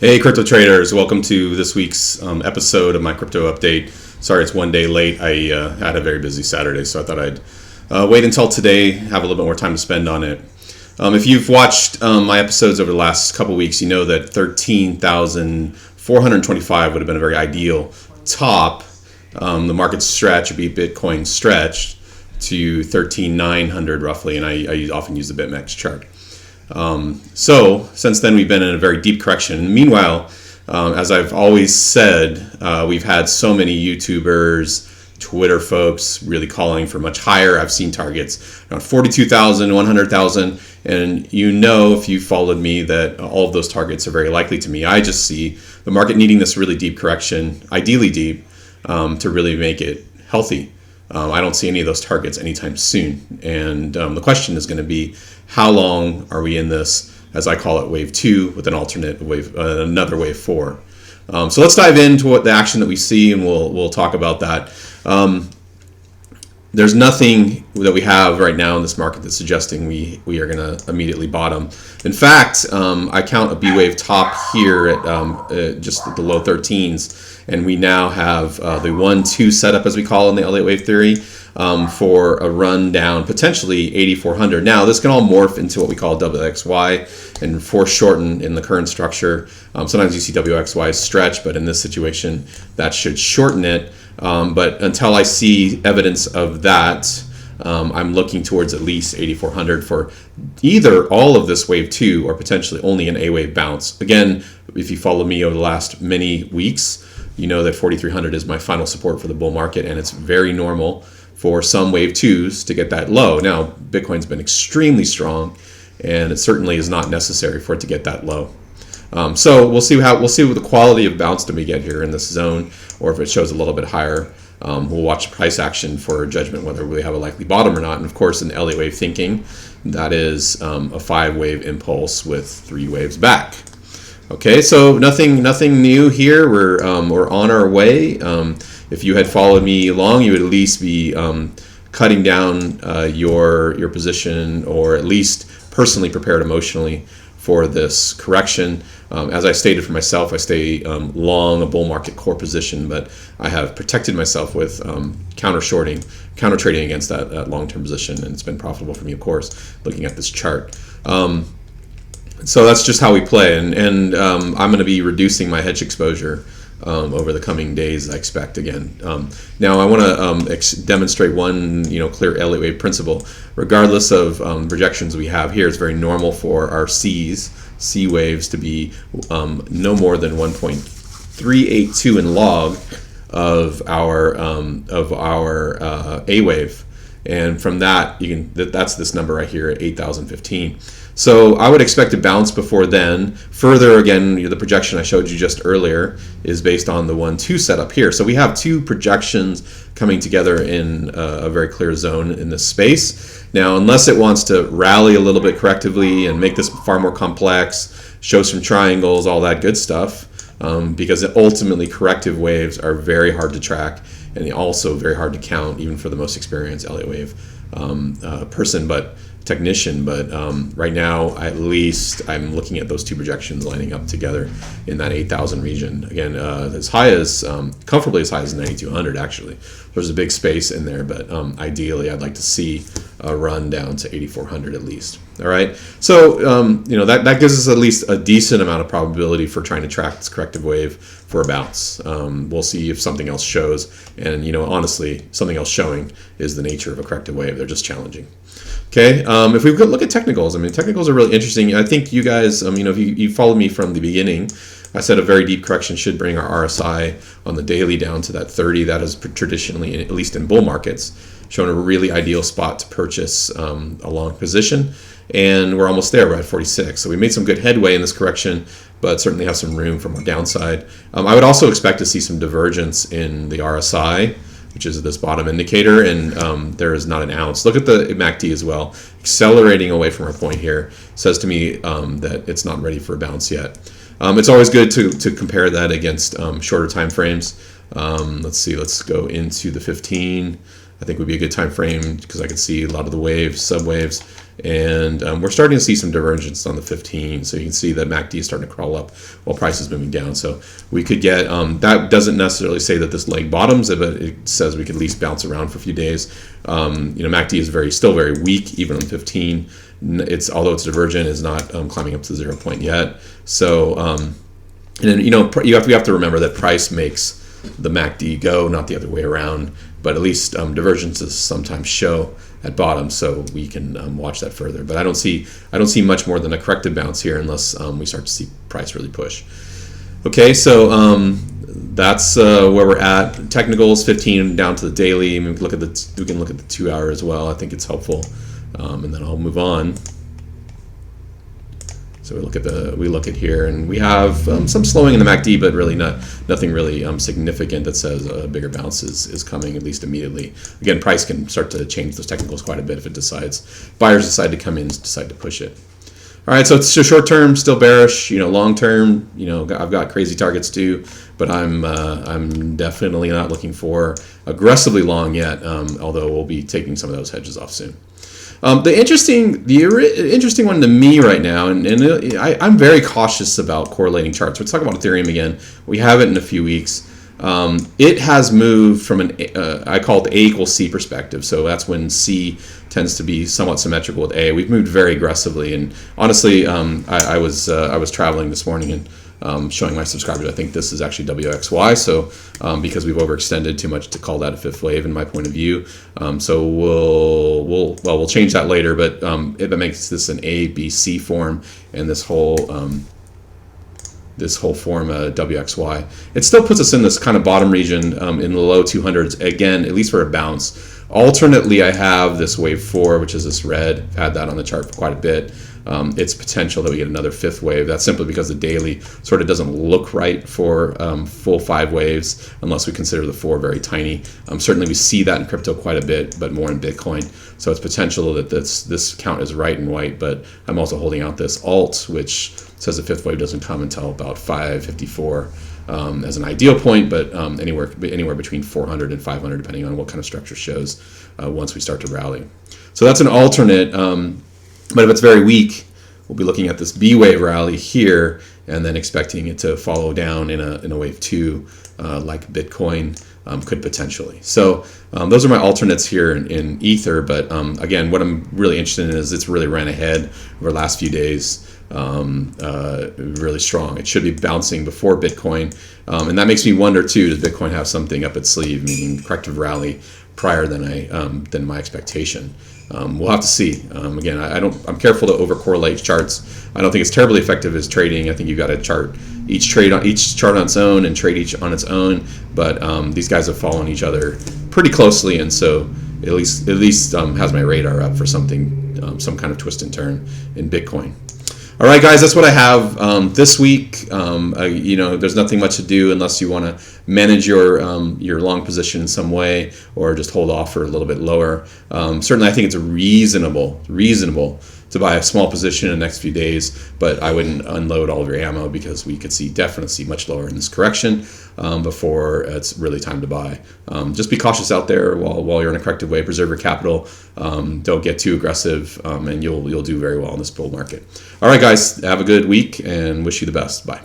Hey crypto traders, welcome to this week's episode of my crypto update. Sorry it's one day late. I had a very busy Saturday, so I thought I'd wait until today, have a little bit more time to spend on it. If you've watched my episodes over the last couple weeks, you know that 13,425 would have been a very ideal top. The market stretch beat Bitcoin stretched to 13,900 roughly, and I often use the BitMEX chart. So since then we've been in a very deep correction. Meanwhile, as I've always said, we've had so many YouTubers, Twitter folks really calling for much higher. I've seen targets around 42,000, 100,000, and you know if you followed me that all of those targets are very likely to me. I just see the market needing this really deep correction, ideally deep, to really make it healthy. I don't see any of those targets anytime soon. And the question is going to be, how long are we in this, as I call it, wave 2 with an alternate wave, another wave 4? So let's dive into what the action that we see, and we'll talk about that. There's nothing that we have right now in this market that's suggesting we are going to immediately bottom. In fact, I count a B wave top here at just the low 13s. And we now have the 1-2 setup, as we call it in the Elliott wave theory, for a run down, potentially 8,400. Now, this can all morph into what we call WXY and foreshorten in the current structure. Sometimes you see WXY stretch, but in this situation, that should shorten it. But until I see evidence of that, I'm looking towards at least 8,400 for either all of this wave 2 or potentially only an A wave bounce. Again, if you follow me over the last many weeks, you know that 4,300 is my final support for the bull market, and it's very normal for some wave 2s to get that low. Now, Bitcoin's been extremely strong, and it certainly is not necessary for it to get that low. So we'll see what the quality of bounce do we get here in this zone, or if it shows a little bit higher. We'll watch price action for judgment whether we have a likely bottom or not. And of course, in Elliott wave thinking, that is a 5-wave impulse with 3 waves back. Okay, so nothing new here. We're on our way. If you had followed me along, you would at least be cutting down your position, or at least personally prepared emotionally for this correction. As I stated for myself, I stay long a bull market core position, but I have protected myself with counter trading against that long-term position, and it's been profitable for me, of course, looking at this chart. So that's just how we play, and I'm going to be reducing my hedge exposure over the coming days, I expect, again. Now I want to demonstrate one clear Elliott wave principle. Regardless of projections we have here, it's very normal for our C waves to be no more than 1.382 in log of our A wave. And from that, that's this number right here at 8,015. So I would expect to bounce before then. Further, again, the projection I showed you just earlier is based on the 1-2 setup here. So we have 2 projections coming together in a very clear zone in this space. Now, unless it wants to rally a little bit correctively and make this far more complex, show some triangles, all that good stuff, because ultimately corrective waves are very hard to track and also very hard to count, even for the most experienced Elliott wave technician. But right now, at least, I'm looking at those 2 projections lining up together in that 8,000 region. Again, as high as comfortably as high as 9,200. Actually, there's a big space in there, but ideally, I'd like to see a run down to 8,400 at least. All right, so that gives us at least a decent amount of probability for trying to track this corrective wave for a bounce. We'll see if something else shows, and honestly, something else showing is the nature of a corrective wave. They're just challenging. Okay, if we look at technicals, technicals are really interesting. I think you guys, if you followed me from the beginning, I said a very deep correction should bring our RSI on the daily down to that 30. That is traditionally, at least in bull markets, shown a really ideal spot to purchase a long position. And we're almost there. We're at 46. So we made some good headway in this correction, but certainly have some room for more downside. I would also expect to see some divergence in the RSI, which is this bottom indicator, and there is not an ounce. Look at the MACD as well. Accelerating away from our point here says to me that it's not ready for a bounce yet. It's always good to compare that against shorter time frames. Let's see, let's go into the 15. I think would be a good time frame because I can see a lot of the waves, subwaves, And we're starting to see some divergence on the 15. So you can see that MACD is starting to crawl up while price is moving down. So we could get, that doesn't necessarily say that this leg bottoms, but it says we could at least bounce around for a few days. MACD is still very weak, even on 15. Although it's divergent, is not climbing up to the 0 point yet. So, and then, we have to remember that price makes the MACD go, not the other way around. But at least divergences sometimes show at bottom, so we can watch that further. But I don't see much more than a corrective bounce here unless we start to see price really push. Okay, so that's where we're at. Technicals 15 down to the daily. We can look at the 2 hour as well. I think it's helpful, and then I'll move on. So we look at here, and we have some slowing in the MACD, but really nothing really significant that says a bigger bounce is coming, at least immediately. Again, price can start to change those technicals quite a bit if buyers decide to come in, decide to push it. All right, so it's short term, still bearish. Long term, I've got crazy targets too, but I'm definitely not looking for aggressively long yet. Although we'll be taking some of those hedges off soon. The interesting one to me right now, and I'm very cautious about correlating charts. Let's talk about Ethereum again. We have it in a few weeks. It has moved from I call it A equals C perspective. So that's when C tends to be somewhat symmetrical with A. We've moved very aggressively, and honestly, I was traveling this morning and showing my subscribers, I think this is actually WXY. So because we've overextended too much to call that a fifth wave in my point of view. So we'll change that later, but it makes this an A, B, C form, and this whole form WXY. It still puts us in this kind of bottom region in the low 200s again, at least for a bounce. Alternately, I have this wave 4, which is this red. I've had that on the chart for quite a bit. It's potential that we get another fifth wave. That's simply because the daily sort of doesn't look right for full 5 waves unless we consider the 4 very tiny. Certainly we see that in crypto quite a bit, but more in Bitcoin. So it's potential that this count is right and white, but I'm also holding out this alt, which says the fifth wave doesn't come until about 554 as an ideal point, but anywhere between 400 and 500, depending on what kind of structure shows once we start to rally. So that's an alternate. But if it's very weak, we'll be looking at this B wave rally here, and then expecting it to follow down in a wave 2, like Bitcoin could potentially. So those are my alternates here in Ether. But again, what I'm really interested in is it's really ran ahead over the last few days, really strong. It should be bouncing before Bitcoin, and that makes me wonder too: does Bitcoin have something up its sleeve, meaning corrective rally prior than my expectation? We'll have to see. Again, I'm careful to over-correlate charts. I don't think it's terribly effective as trading. I think you've got to chart each chart on its own and trade each on its own. But these guys have followed each other pretty closely, and so at least has my radar up for something, some kind of twist and turn in Bitcoin. All right, guys, that's what I have this week. There's nothing much to do unless you want to manage your long position in some way, or just hold off for a little bit lower. Certainly, I think it's reasonable to buy a small position in the next few days, but I wouldn't unload all of your ammo because we could definitely see much lower in this correction before it's really time to buy. Just be cautious out there while you're in a corrective way. Preserve your capital. Don't get too aggressive, and you'll do very well in this bull market. All right, guys, have a good week and wish you the best. Bye.